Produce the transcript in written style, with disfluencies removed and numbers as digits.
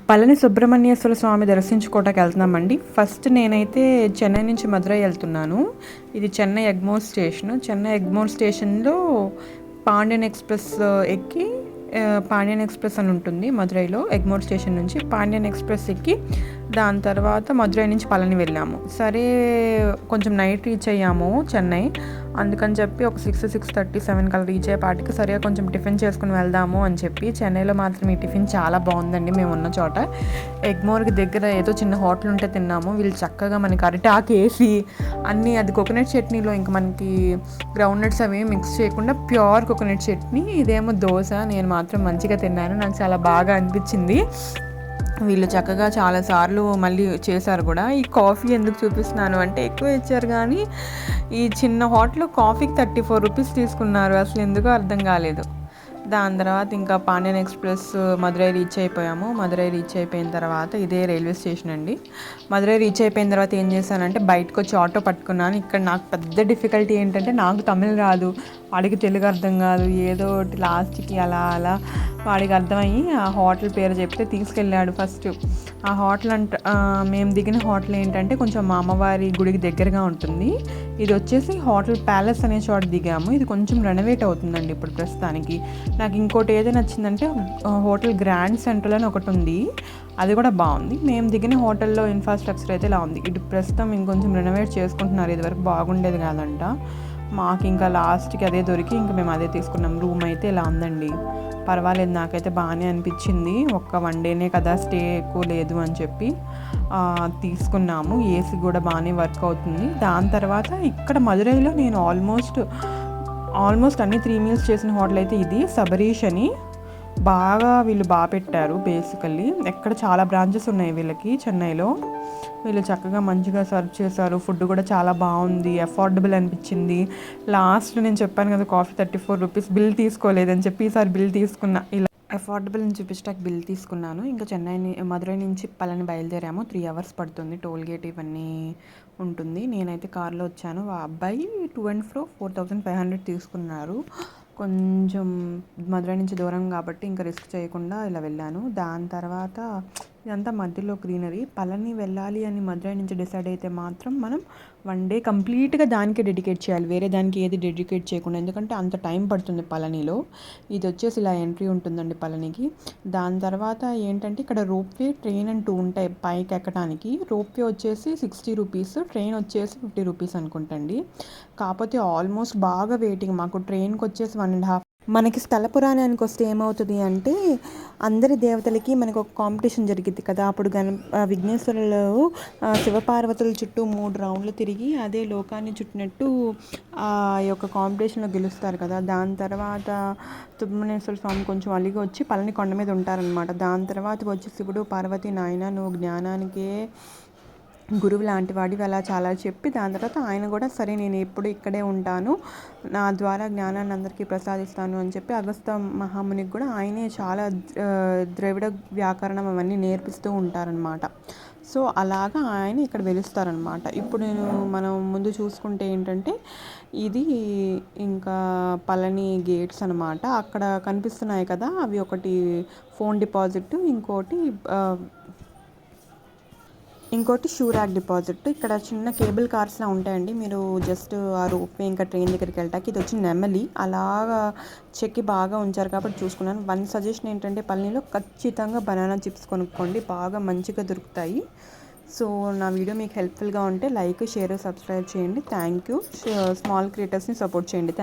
పళని సుబ్రహ్మణ్యేశ్వర స్వామి దర్శించుకోవటానికి వెళ్తున్నామండి. ఫస్ట్ నేనైతే చెన్నై నుంచి మధురై వెళ్తున్నాను. ఇది చెన్నై ఎగ్మోర్ స్టేషన్. చెన్నై ఎగ్మోర్ స్టేషన్లో పాండ్యన్ ఎక్స్ప్రెస్ ఎక్కి పాండ్యన్ ఎక్స్ప్రెస్ అని ఉంటుంది మధురైలో. ఎగ్మోర్ స్టేషన్ నుంచి పాండ్యన్ ఎక్స్ప్రెస్ ఎక్కి దాని తర్వాత మధురై నుంచి పళని వెళ్ళాము. సరే, కొంచెం నైట్ రీచ్ అయ్యాము చెన్నై. అందుకని చెప్పి ఒక 6:37 కల్లా రీచ్ అయ్యేపాటికి సరిగా కొంచెం టిఫిన్ చేసుకుని వెళ్దాము అని చెప్పి. చెన్నైలో మాత్రం ఈ టిఫిన్ చాలా బాగుందండి. మేము ఉన్న చోట ఎగ్మోర్కి దగ్గర ఏదో చిన్న హోటల్ ఉంటే తిన్నాము. వీళ్ళు చక్కగా మనకి అరిటాకు వేసి అన్నీ, అది కోకోనట్ చట్నీలో ఇంకా మనకి గ్రౌండ్ నట్స్ అవి మిక్స్ చేయకుండా ప్యూర్ కోకోనట్ చట్నీ. ఇదేమో దోశ. నేను మాత్రం మంచిగా తిన్నాను, నాకు చాలా బాగా అనిపించింది. వీళ్ళు చక్కగా చాలాసార్లు మళ్ళీ చేశారు కూడా. ఈ కాఫీ ఎందుకు చూపిస్తున్నాను అంటే, ఎక్కువ ఇచ్చారు కానీ ఈ చిన్న హోటల్లో కాఫీకి 34 రూపీస్ తీసుకున్నారు. అసలు ఎందుకో అర్థం కాలేదు. దాని తర్వాత ఇంకా పాండ్యన్ ఎక్స్ప్రెస్ మధురై రీచ్ అయిపోయాము. మధురై రీచ్ అయిపోయిన తర్వాత ఇదే రైల్వే స్టేషన్ అండి. మధురై రీచ్ అయిపోయిన తర్వాత ఏం చేశానంటే బయటకు వచ్చి ఆటో పట్టుకున్నాను. ఇక్కడ నాకు పెద్ద డిఫికల్టీ ఏంటంటే, నాకు తమిళ్ రాదు, వాడికి తెలుగు అర్థం కాదు. ఏదో ఒకటి లాస్ట్కి అలా అలా వాడికి అర్థమయ్యి ఆ హోటల్ పేరు చెప్తే తీసుకెళ్ళాడు. ఫస్ట్ ఆ హోటల్ మేము దిగిన హోటల్ ఏంటంటే కొంచెం మా అమ్మవారి గుడికి దగ్గరగా ఉంటుంది. ఇది వచ్చేసి హోటల్ ప్యాలెస్ అనే చోట దిగాము. ఇది కొంచెం రెనోవేట్ అవుతుందండి ఇప్పుడు ప్రస్తుతానికి. నాకు ఇంకోటి ఏదో నచ్చిందంటే హోటల్ గ్రాండ్ సెంట్రల్ అని ఒకటి ఉంది, అది కూడా బాగుంది. మేము దిగిన హోటల్లో ఇన్ఫ్రాస్ట్రక్చర్ అయితే ఇలా ఉంది. ఇటు ప్రస్తుతం ఇంకొంచెం రెనోవేట్ చేసుకుంటున్నారు. ఇదివరకు బాగుండేది కాదంట. మాకు ఇంకా లాస్ట్కి అదే దొరికి ఇంకా మేము అదే తీసుకున్నాం. రూమ్ అయితే ఇలా ఉందండి, పర్వాలేదు, నాకైతే బాగానే అనిపించింది. ఒక్క 1 డేనే కదా, స్టే ఎక్కువ లేదు అని చెప్పి తీసుకున్నాము. ఏసీ కూడా బాగానే వర్క్ అవుతుంది. దాని తర్వాత ఇక్కడ మధురైలో నేను ఆల్మోస్ట్ అన్ని 3 మీల్స్ చేసిన హోటల్ అయితే ఇది సబరీష్ అని. వీళ్ళు బాగా పెట్టారు. బేసికల్లీ ఎక్కడ చాలా బ్రాంచెస్ ఉన్నాయి వీళ్ళకి చెన్నైలో. వీళ్ళు చక్కగా మంచిగా సర్వ్ చేశారు. ఫుడ్ కూడా చాలా బాగుంది, అఫోర్డబుల్ అనిపించింది. లాస్ట్ నేను చెప్పాను కదా కాఫీ 34 రూపీస్, బిల్ తీసుకోలేదని చెప్పి ఈసారి బిల్ తీసుకున్నా. ఇలా అఫోర్డబుల్ అని చూపించడానికి బిల్ తీసుకున్నాను. ఇంకా మధురై నుంచి పళని బయలుదేరాము. 3 అవర్స్ పడుతుంది. టోల్ గేట్ ఇవన్నీ ఉంటుంది. నేనైతే కార్లో వచ్చాను. ఆ అబ్బాయి 2 and fro 4500 తీసుకున్నారు. కొంచెం మధురై నుంచి దూరం కాబట్టి ఇంకా రిస్క్ చేయకుండా ఇలా వెళ్ళాను. దాని తర్వాత ఇదంతా మధ్యలో గ్రీనరీ. పళని వెళ్ళాలి అని మధురై నుంచి డిసైడ్ అయితే మాత్రం మనం 1 డే కంప్లీట్గా దానికే డెడికేట్ చేయాలి, వేరే దానికి ఏది డెడికేట్ చేయకుండా. ఎందుకంటే అంత టైం పడుతుంది పళనిలో. ఇది వచ్చేసి ఇలా ఎంట్రీ ఉంటుందండి పళనికి. దాని తర్వాత ఏంటంటే ఇక్కడ రోప్వే, ట్రైన్ అండ్ 2 ఉంటాయి పైకి ఎక్కడానికి. రోప్వే వచ్చేసి 60 రూపీస్, ట్రైన్ వచ్చేసి 50 రూపీస్ అనుకుంటండి. కాకపోతే ఆల్మోస్ట్ బాగా వెయిటింగ్. మాకు ట్రైన్కి వచ్చేసి 1.5. మనకి స్థల పురాణానికి వస్తే ఏమవుతుంది అంటే, అందరి దేవతలకి మనకు ఒక కాంపిటీషన్ జరిగింది కదా. అప్పుడు విఘ్నేశ్వరులు శివపార్వతుల చుట్టూ 3 రౌండ్లు తిరిగి అదే లోకాన్ని చుట్టినట్టు ఆ యొక్క కాంపిటీషన్లో గెలుస్తారు కదా. దాని తర్వాత సుబ్రహ్మణ్యేశ్వర స్వామి కొంచెం అలిగి వచ్చి పళని కొండ మీద ఉంటారనమాట. దాని తర్వాత వచ్చి శివుడు, పార్వతి, నాయన నువ్వు జ్ఞానానికే గురువు లాంటి వాడివి అలా చాలా చెప్పి, దాని తర్వాత ఆయన కూడా సరే నేను ఎప్పుడు ఇక్కడే ఉంటాను, నా ద్వారా జ్ఞానాన్ని అందరికీ ప్రసాదిస్తాను అని చెప్పి అగస్త్య మహామునికి కూడా ఆయనే చాలా ద్రవిడ వ్యాకరణం అవన్నీ నేర్పిస్తూ ఉంటారనమాట. సో అలాగా ఆయన ఇక్కడ వెలుస్తారనమాట. ఇప్పుడు మనం ముందు చూసుకుంటే ఏంటంటే ఇది ఇంకా పళని గేట్స్ అనమాట. అక్కడ కనిపిస్తున్నాయి కదా, అవి ఒకటి ఫోన్ డిపాజిట్, ఇంకోటి షూ ర్యాక్ డిపాజిట్. ఇక్కడ చిన్న కేబుల్ కార్స్లా ఉంటాయండి. మీరు జస్ట్ ఆ రోప్వే ఇంకా ట్రైన్ దగ్గరికి వెళ్ళటానికి. ఇది వచ్చి నెమలి, అలాగా చెక్కి బాగా ఉంచారు కాబట్టి చూసుకున్నాను. 1 సజెషన్ ఏంటంటే పళనిలో ఖచ్చితంగా బనానా చిప్స్ కొనుక్కోండి, బాగా మంచిగా దొరుకుతాయి. సో నా వీడియో మీకు హెల్ప్ఫుల్గా ఉంటే లైక్, షేర్, సబ్స్క్రైబ్ చేయండి. Thank you. స్మాల్ క్రియేటర్స్ని సపోర్ట్ చేయండి.